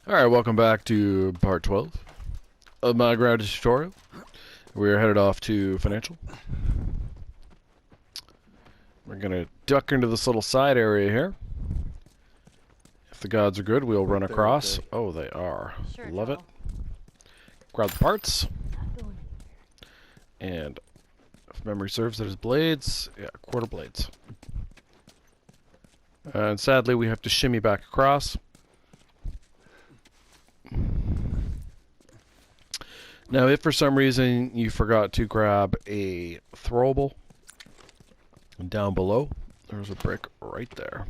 Alright, welcome back to part 12 of my grounded tutorial. We're headed off to Financial. We're gonna duck into this little side area here. If the gods are good, we'll run across. Oh, they are. Sure, Love it. go. Grab the parts. And if memory serves, there's blades. Yeah, quarter blades. And sadly, we have to shimmy back across. Now, if for some reason you forgot to grab a throwable, down below, there's a brick right there.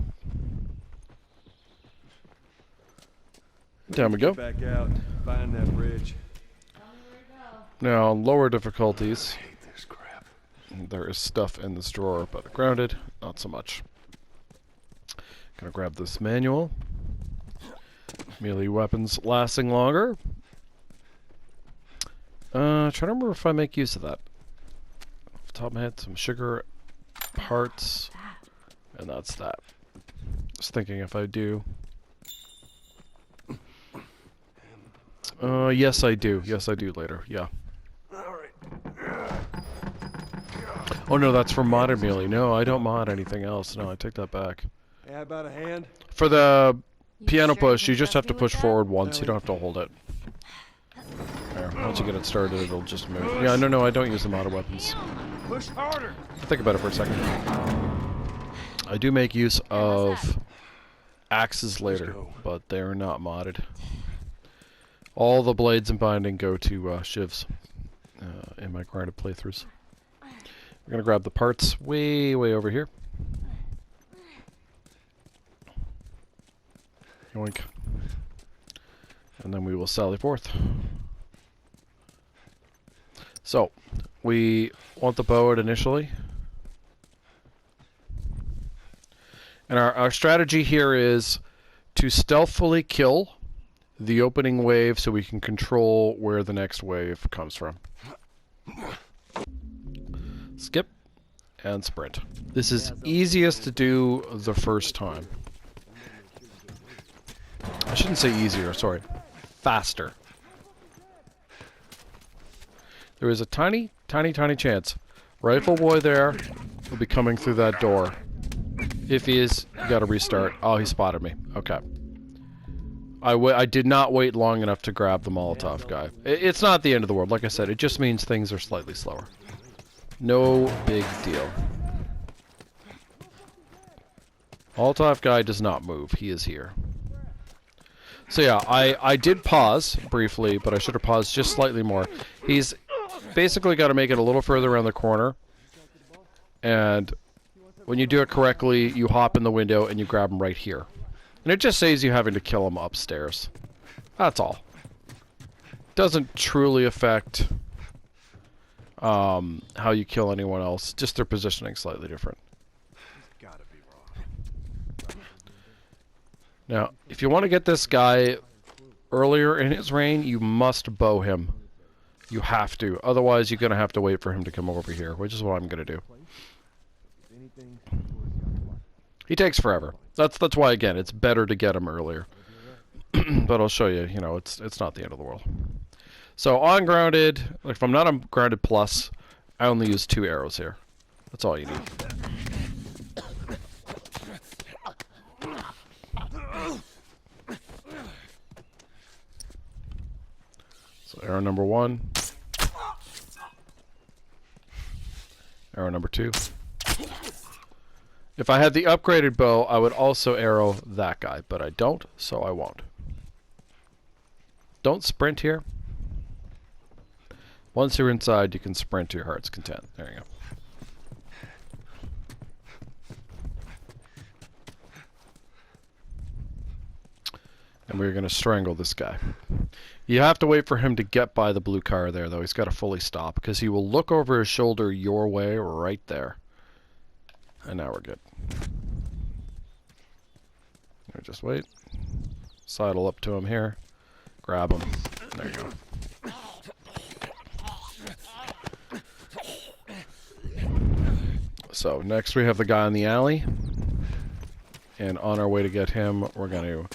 Down we go. Back out, find that bridge. Now, on lower difficulties, I hate this crap. there is stuff in this drawer, but grounded, not so much. Gonna grab this manual. Melee weapons lasting longer. Trying to remember if I make use of that. Off the top of my head, some sugar parts, and that's that. Just thinking if I do. Yes I do. Yes I do later, yeah. Oh no, that's for modded melee. No, I don't mod anything else. No, I take that back. Hey, how about a hand? For the You piano sure push, you you just can have to trust me with push that? forward once. You don't have to hold it. There, once you get it started, it'll just move. Yeah, no, I don't use the modded weapons. Push harder. Think about it for a second. I do make use of axes later, go. but they're not modded. All the blades and binding go to shivs in my grinded playthroughs. We're gonna grab the parts way over here. Yoink. And then we will sally forth. So, we want the bow out initially. And our strategy here is to stealthily kill the opening wave so we can control where the next wave comes from. Skip and sprint. This is easiest to do the first time. I shouldn't say easier, sorry. Faster. There is a tiny chance Rifle Boy there will be coming through that door. If he is, you gotta restart. Oh, he spotted me. Okay. I did not wait long enough to grab the Molotov guy. It's not the end of the world. Like I said, it just means things are slightly slower. No big deal. Molotov guy does not move. He is here. So yeah, I did pause briefly, but I should have paused just slightly more. He's basically got to make it a little further around the corner. And when you do it correctly, you hop in the window and you grab him right here. And it just saves you having to kill him upstairs. That's all. Doesn't truly affect how you kill anyone else. Just their positioning slightly different. Gotta be wrong. Now, if you want to get this guy earlier in his reign, you must bow him. You have to. Otherwise, you're going to have to wait for him to come over here, which is what I'm going to do. He takes forever. That's why, again, it's better to get him earlier. But I'll show you, it's not the end of the world. So, on grounded, if I'm not on grounded plus, I only use 2 arrows here. That's all you need. So, arrow number 1. Arrow number 2. If I had the upgraded bow, I would also arrow that guy, but I don't, so I won't. Don't sprint here. Once you're inside, you can sprint to your heart's content. There you go. And we're going to strangle this guy. You have to wait for him to get by the blue car there, though. He's got to fully stop, because he will look over his shoulder your way right there. And now we're good. Now just wait. Sidle up to him here. Grab him. There you go. So next we have the guy in the alley. And on our way to get him, we're going to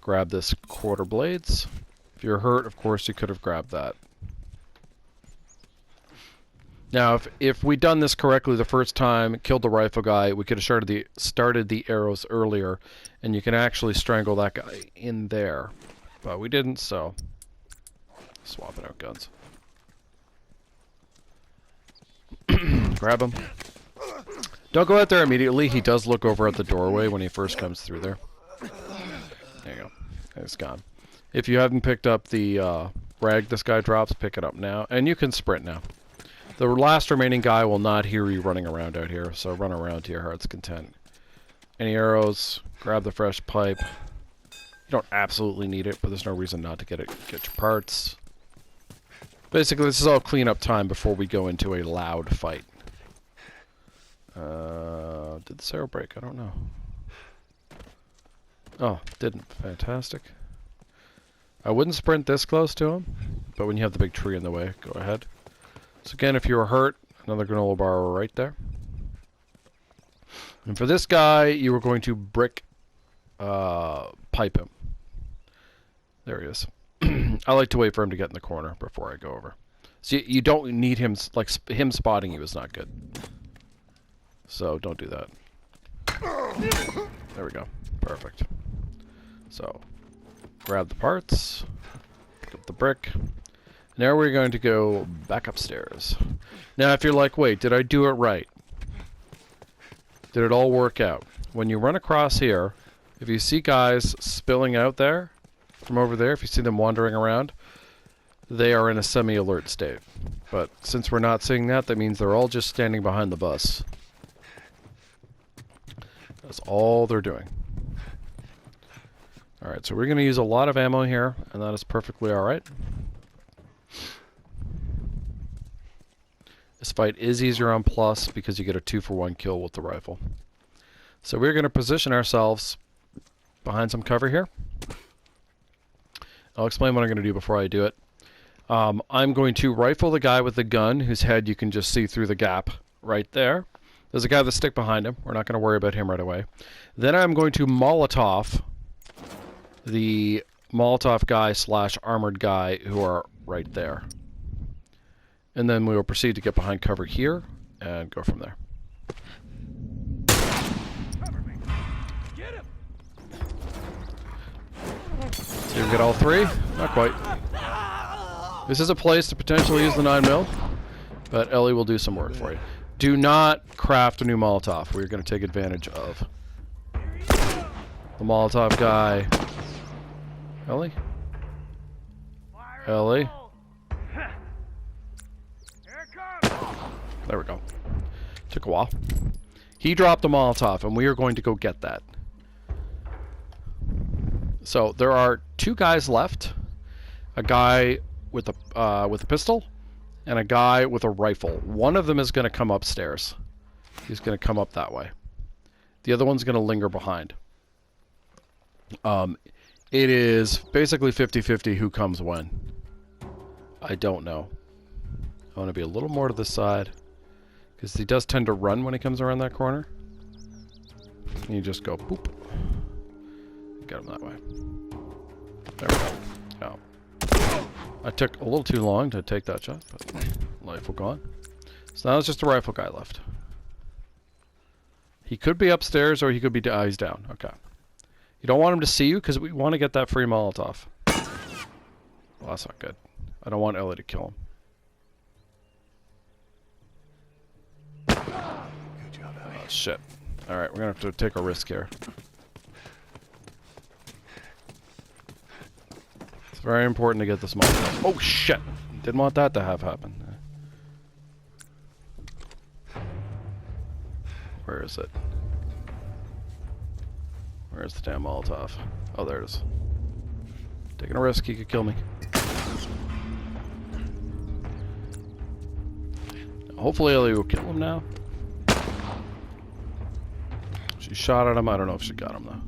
grab this quarter blades. If you're hurt, of course, you could have grabbed that. Now, if we'd done this correctly the first time, killed the rifle guy, we could have started the arrows earlier, and you can actually strangle that guy in there. But we didn't, so swapping out guns. Grab him. Don't go out there immediately. He does look over at the doorway when he first comes through there. There you go. It's gone. If you haven't picked up the rag this guy drops, pick it up now. And you can sprint now. The last remaining guy will not hear you running around out here, so run around to your heart's content. Any arrows, grab the fresh pipe. You don't absolutely need it, but there's no reason not to get it. Get your parts. Basically, this is all cleanup time before we go into a loud fight. Did this arrow break? I don't know. Oh, didn't. Fantastic. I wouldn't sprint this close to him, but when you have the big tree in the way, go ahead. So again, if you were hurt, another granola bar right there. And for this guy, you were going to brick pipe him. There he is. I like to wait for him to get in the corner before I go over. So you don't need him, like him spotting you is not good. So don't do that. There we go. Perfect. So grab the parts, pick up the brick. Now we're going to go back upstairs. Now if you're like, wait, did I do it right? Did it all work out? When you run across here, if you see guys spilling out there, from over there, if you see them wandering around, they are in a semi-alert state. But since we're not seeing that, that means they're all just standing behind the bus. That's all they're doing. Alright, so we're going to use a lot of ammo here, and that is perfectly alright. This fight is easier on plus because you get a 2-for-1 kill with the rifle. So we're going to position ourselves behind some cover here. I'll explain what I'm going to do before I do it. I'm going to rifle the guy with the gun whose head you can just see through the gap right there. There's a guy with a stick behind him. We're not going to worry about him right away. Then I'm going to Molotov the Molotov guy / armored guy who are right there. And then we will proceed to get behind cover here and go from there. Get him! So you get all three? Not quite. This is a place to potentially use the 9mm, but Ellie will do some work for you. Do not craft a new Molotov. We're going to take advantage of the Molotov guy. Ellie? Ellie? There we go. Took a while. He dropped a Molotov, and we are going to go get that. So there are two guys left. A guy with a pistol, and a guy with a rifle. One of them is going to come upstairs. He's going to come up that way. The other one's going to linger behind. It is basically 50-50 who comes when. I don't know. I want to be a little more to the side, because he does tend to run when he comes around that corner. And you just go boop. Get him that way. There we go. Oh. I took a little too long to take that shot, but life will go on. So now it's just a rifle guy left. He could be upstairs or he could be he's down. Okay. You don't want him to see you because we want to get that free Molotov. Well, that's not good. I don't want Ellie to kill him. Good job, Ellie. Oh, shit. Alright, we're going to have to take a risk here. It's very important to get this Molotov. Oh, shit! Didn't want that to have happen. Where is it? Where's the damn Molotov? Oh, there it is. Taking a risk, he could kill me. Hopefully Ellie will kill him now. She shot at him. I don't know if she got him, though.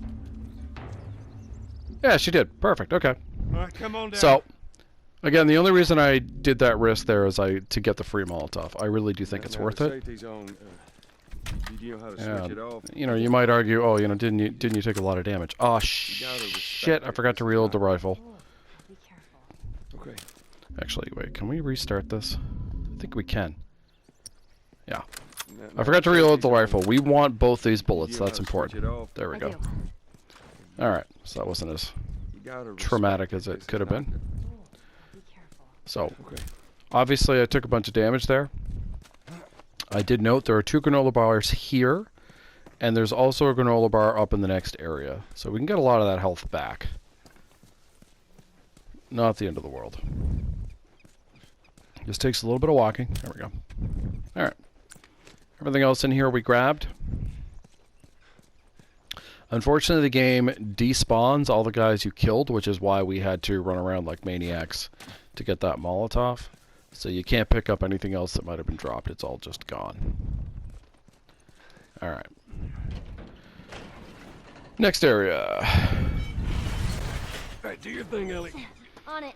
Yeah, she did. Perfect. Okay. All right, come on down. So, again, the only reason I did that risk there is to get the free Molotov. I really do think it's worth it. Safety zone, Did you know how to Yeah. switch it off? You know, you might argue, oh, you know, didn't you take a lot of damage? Oh shit! I forgot to reload the rifle. Be careful. Okay. Actually, wait, can we restart this? I think we can. Yeah. Now- I forgot to now reload the safety's on. rifle. We want both these Did bullets. you know That's how to switch important. it off? There we I go. do. Alright, so that wasn't as You gotta respect traumatic that as this it is could have not been. Be careful. So, Okay. obviously I took a bunch of damage there. I did note there are 2 granola bars here, and there's also a granola bar up in the next area. So we can get a lot of that health back. Not the end of the world. Just takes a little bit of walking. There we go. Alright. Everything else in here we grabbed. Unfortunately, the game despawns all the guys you killed, which is why we had to run around like maniacs to get that Molotov. So you can't pick up anything else that might have been dropped. It's all just gone. Alright. Next area. Alright, do your thing, Ellie. On it.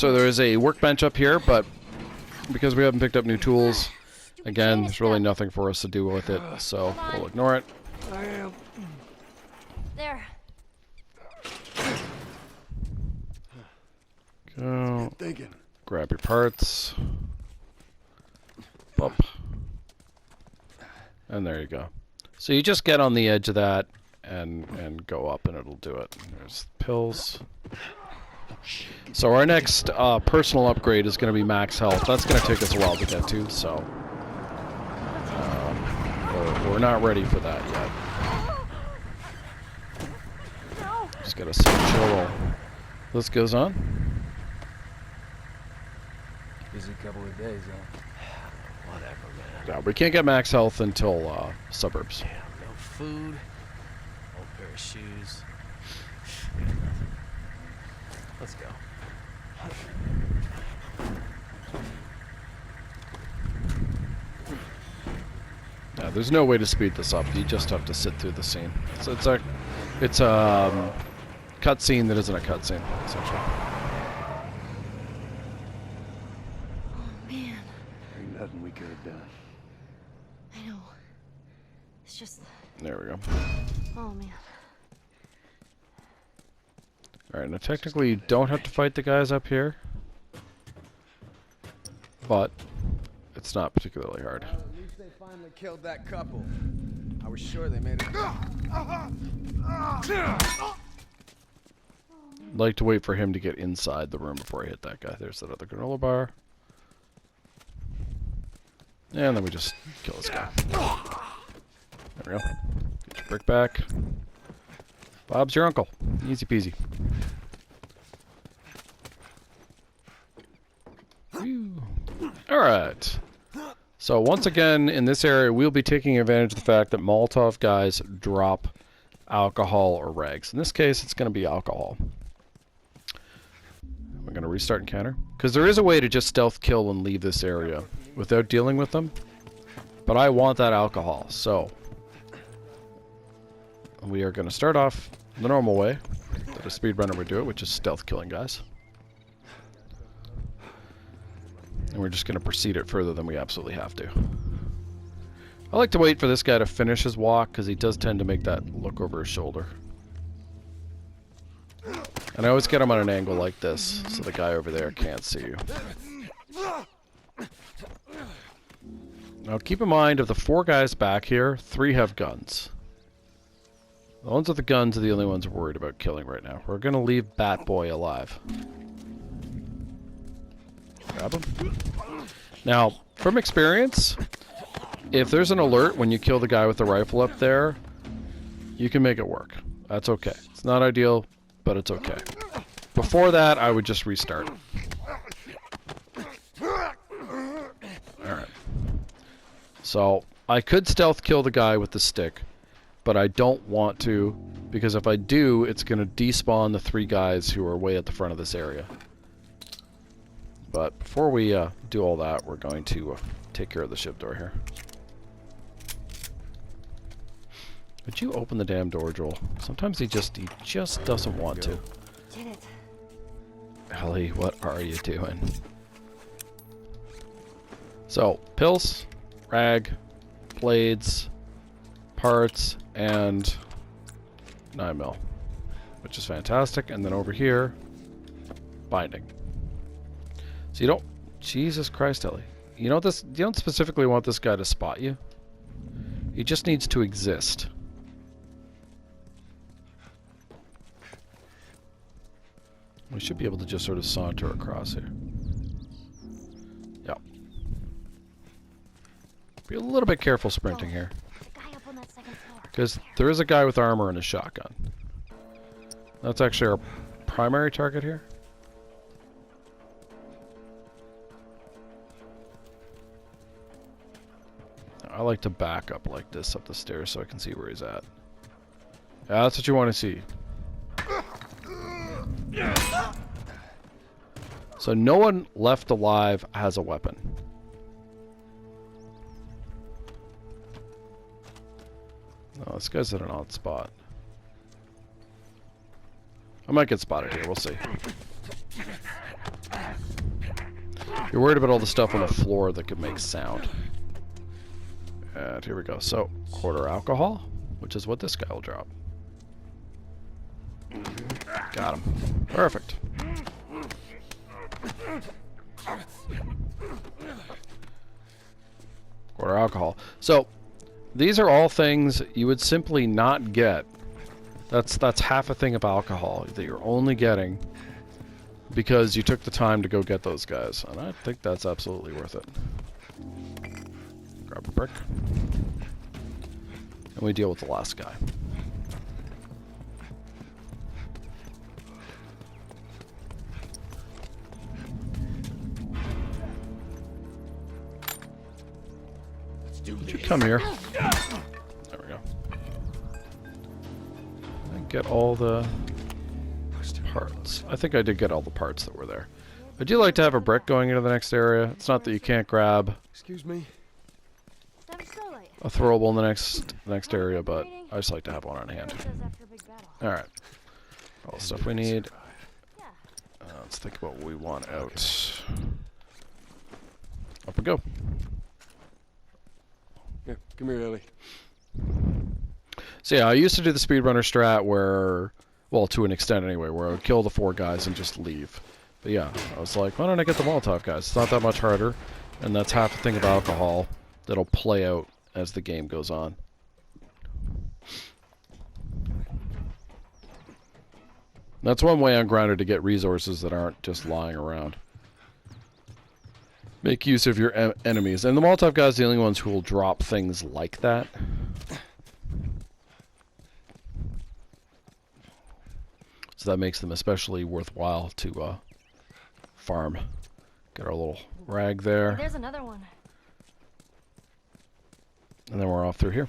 So there is a workbench up here, but because we haven't picked up new tools, again, there's really nothing for us to do with it, so we'll ignore it. I am. There. Go. Thinking. Grab your parts. Bump. And there you go. So you just get on the edge of that and go up and it'll do it. There's pills. So our next personal upgrade is going to be max health. That's going to take us a while to get to, so we're not ready for that yet. No. Just got to see chill while this goes on. Busy couple of days, huh? Whatever, man. Yeah, we can't get max health until suburbs. Damn, no food, old pair of shoes. Let's go. Yeah, there's no way to speed this up. You just have to sit through the scene. So it's a cutscene that isn't a cutscene, essentially. Oh man. Ain't nothing we could have done. I know. It's just. There we go. Oh man. Alright, now technically you don't have to fight the guys up here. But it's not particularly hard. Well, at least they finally killed that couple. I was sure they made it. I'd like to wait for him to get inside the room before I hit that guy. There's that other granola bar. And then we just kill this guy. There we go. Get your brick back. Bob's your uncle. Easy peasy. Alright. So once again, in this area, we'll be taking advantage of the fact that Molotov guys drop alcohol or rags. In this case, it's going to be alcohol. We're going to restart encounter. Because there is a way to just stealth kill and leave this area without dealing with them. But I want that alcohol, so we are going to start off the normal way that a speedrunner would do it, which is stealth killing guys. And we're just going to proceed it further than we absolutely have to. I like to wait for this guy to finish his walk, because he does tend to make that look over his shoulder. And I always get him on an angle like this, so the guy over there can't see you. Now keep in mind, of the 4 guys back here, 3 have guns. The ones with the guns are the only ones we're worried about killing right now. We're going to leave Bat Boy alive. Grab him. Now, from experience, if there's an alert when you kill the guy with the rifle up there, you can make it work. That's okay. It's not ideal, but it's okay. Before that, I would just restart. Alright. So, I could stealth kill the guy with the stick, but I don't want to, because if I do, it's going to despawn the 3 guys who are way at the front of this area. But before we do all that, we're going to take care of the ship door here. Would you open the damn door, Joel? Sometimes he just doesn't want to. Did it. Ellie, what are you doing? So, pills, rag, blades, parts, and 9mm, which is fantastic. And then over here, binding. So you don't, Jesus Christ, Ellie. You know this, you don't specifically want this guy to spot you. He just needs to exist. We should be able to just sort of saunter across here. Yep. Be a little bit careful sprinting here. The guy up on that second floor. Because there is a guy with armor and a shotgun. That's actually our primary target here. I like to back up like this up the stairs so I can see where he's at. Yeah, that's what you want to see. So no one left alive has a weapon. Oh, this guy's at an odd spot. I might get spotted here, we'll see. You're worried about all the stuff on the floor that could make sound. And here we go. So, quarter alcohol, which is what this guy will drop. Got him. Perfect. Quarter alcohol. So, these are all things you would simply not get. That's half a thing of alcohol that you're only getting because you took the time to go get those guys. And I think that's absolutely worth it. Grab a brick. And we deal with the last guy. Would you come here? There we go. And get all the parts. I think I did get all the parts that were there. I do like to have a brick going into the next area. It's not that you can't grab Excuse me. a throwable in the next area, but I just like to have one on hand. Alright. All the stuff we need. Let's think about what we want out. Up we go. Yeah, come here, Ellie. So yeah, I used to do the speedrunner strat where, well, to an extent anyway, where I would kill the 4 guys and just leave. But yeah, I was like, why don't I get the Molotov guys? It's not that much harder, and that's half the thing of alcohol that'll play out as the game goes on. That's one way on Grindr to get resources that aren't just lying around. Make use of your enemies. And the Molotov guys are the only ones who will drop things like that. So that makes them especially worthwhile to farm. Got our little rag there. There's another one. And then we're off through here.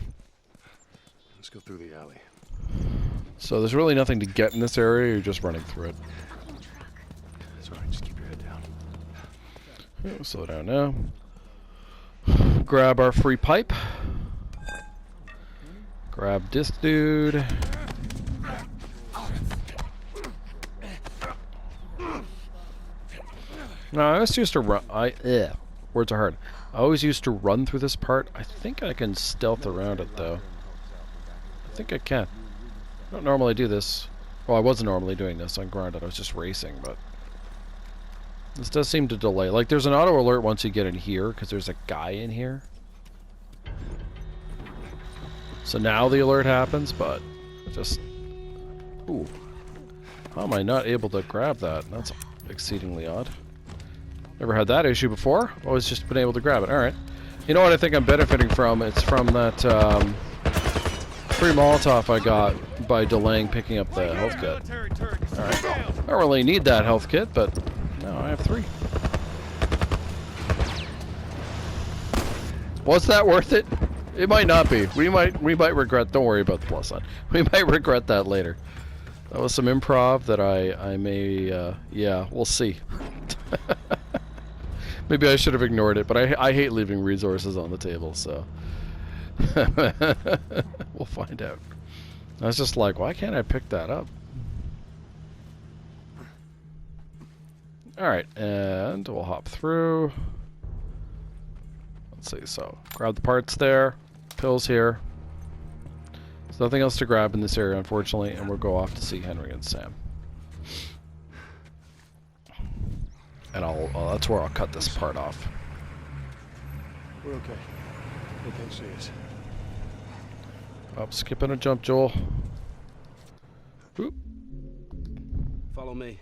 Let's go through the alley. So there's really nothing to get in this area, you're just running through it. It's alright, just keep your head down. Oh, slow down now. Grab our free pipe. Grab this dude. No, I always used to run. Words are hard. I always used to run through this part. I think I can stealth around it though. I think I can. I don't normally do this. Well, I wasn't normally doing this on Grindr. I was just racing, but this does seem to delay. Like, there's an auto alert once you get in here because there's a guy in here. So now the alert happens, but just... Ooh. How am I not able to grab that? That's exceedingly odd. Never had that issue before. Always just been able to grab it. Alright. You know what I think I'm benefiting from? It's from that free Molotov I got by delaying picking up the health kit. Alright. I don't really need that health kit, but no, I have 3. Was that worth it? It might not be. We might regret. Don't worry about the plus sign. We might regret that later. That was some improv that I may. Yeah, we'll see. Maybe I should have ignored it, but I hate leaving resources on the table, so we'll find out. I was just like, why can't I pick that up? All right, and we'll hop through. Let's see. So grab the parts there. Pills here. There's nothing else to grab in this area, unfortunately, and we'll go off to see Henry and Sam. And that's where I'll cut this part off. We're okay. They can't see us. Oh, skipping a jump, Joel. Oop. Follow me.